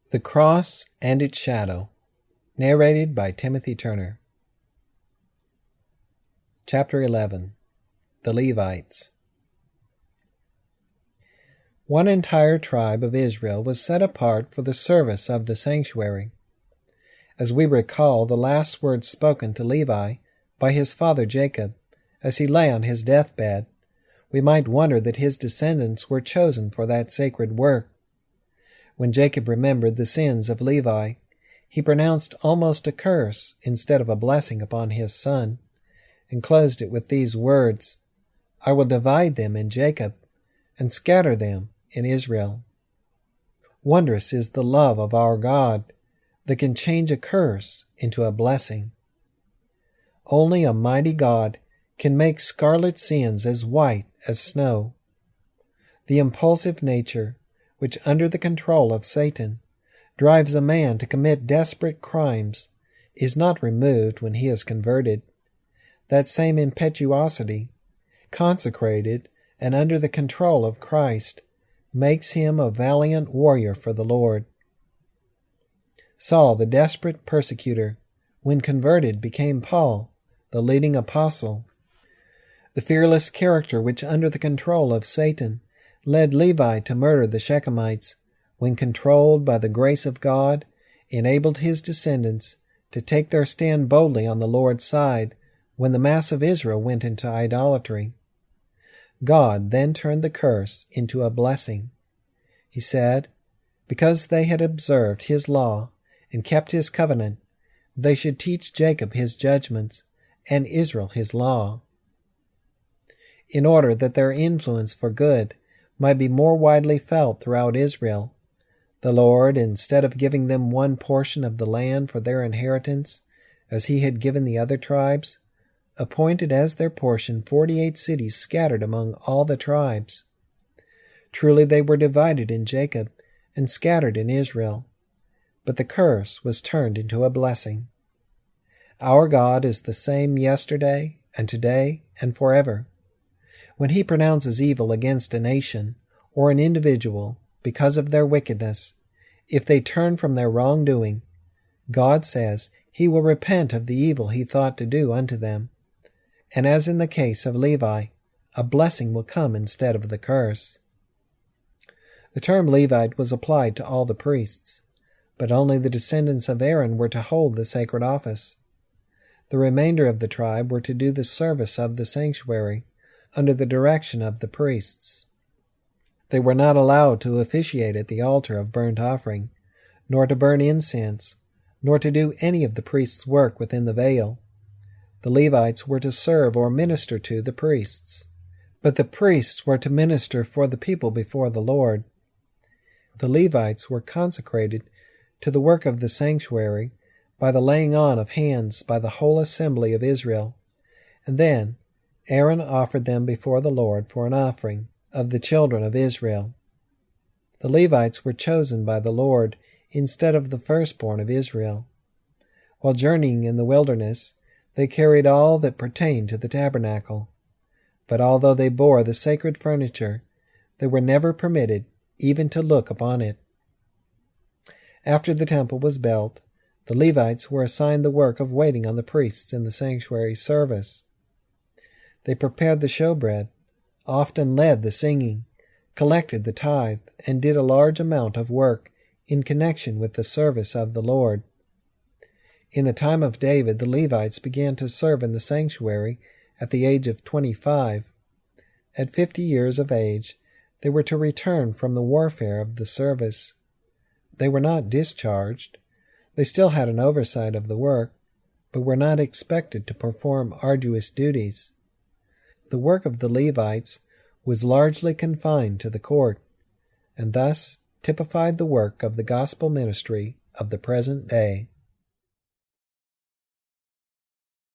The Cross and Its Shadow, narrated by Timothy Turner. Chapter 11. The Levites. One entire tribe of Israel was set apart for the service of the sanctuary. As we recall the last words spoken to Levi by his father Jacob as he lay on his deathbed, we might wonder that his descendants were chosen for that sacred work. When Jacob remembered the sins of Levi, he pronounced almost a curse instead of a blessing upon his son, and closed it with these words, "I will divide them in Jacob, and scatter them in Israel." Wondrous is the love of our God that can change a curse into a blessing. Only a mighty God can make scarlet sins as white as snow. The impulsive nature, which under the control of Satan drives a man to commit desperate crimes, is not removed when he is converted. That same impetuosity, consecrated and under the control of Christ, makes him a valiant warrior for the Lord. Saul, the desperate persecutor, when converted became Paul, the leading apostle. The fearless character which under the control of Satan led Levi to murder the Shechemites, when controlled by the grace of God, enabled his descendants to take their stand boldly on the Lord's side when the mass of Israel went into idolatry. God then turned the curse into a blessing. He said, because they had observed his law and kept his covenant, they should teach Jacob his judgments and Israel his law. In order that their influence for good might be more widely felt throughout Israel, the Lord, instead of giving them one portion of the land for their inheritance, as he had given the other tribes, appointed as their portion 48 cities scattered among all the tribes. Truly they were divided in Jacob and scattered in Israel, but the curse was turned into a blessing. Our God is the same yesterday and today and forever. When he pronounces evil against a nation or an individual because of their wickedness, if they turn from their wrongdoing, God says he will repent of the evil he thought to do unto them, and as in the case of Levi, a blessing will come instead of the curse. The term Levite was applied to all the priests, but only the descendants of Aaron were to hold the sacred office. The remainder of the tribe were to do the service of the sanctuary, under the direction of the priests. They were not allowed to officiate at the altar of burnt offering, nor to burn incense, nor to do any of the priest's work within the veil. The Levites were to serve or minister to the priests, but the priests were to minister for the people before the Lord. The Levites were consecrated to the work of the sanctuary by the laying on of hands by the whole assembly of Israel, and then Aaron offered them before the Lord for an offering of the children of Israel. The Levites were chosen by the Lord instead of the firstborn of Israel. While journeying in the wilderness, they carried all that pertained to the tabernacle. But although they bore the sacred furniture, they were never permitted even to look upon it. After the temple was built, the Levites were assigned the work of waiting on the priests in the sanctuary service. They prepared the showbread, often led the singing, collected the tithe, and did a large amount of work in connection with the service of the Lord. In the time of David, the Levites began to serve in the sanctuary at the age of 25. At 50 years of age, they were to return from the warfare of the service. They were not discharged. They still had an oversight of the work, but were not expected to perform arduous duties. The work of the Levites was largely confined to the court, and thus typified the work of the gospel ministry of the present day.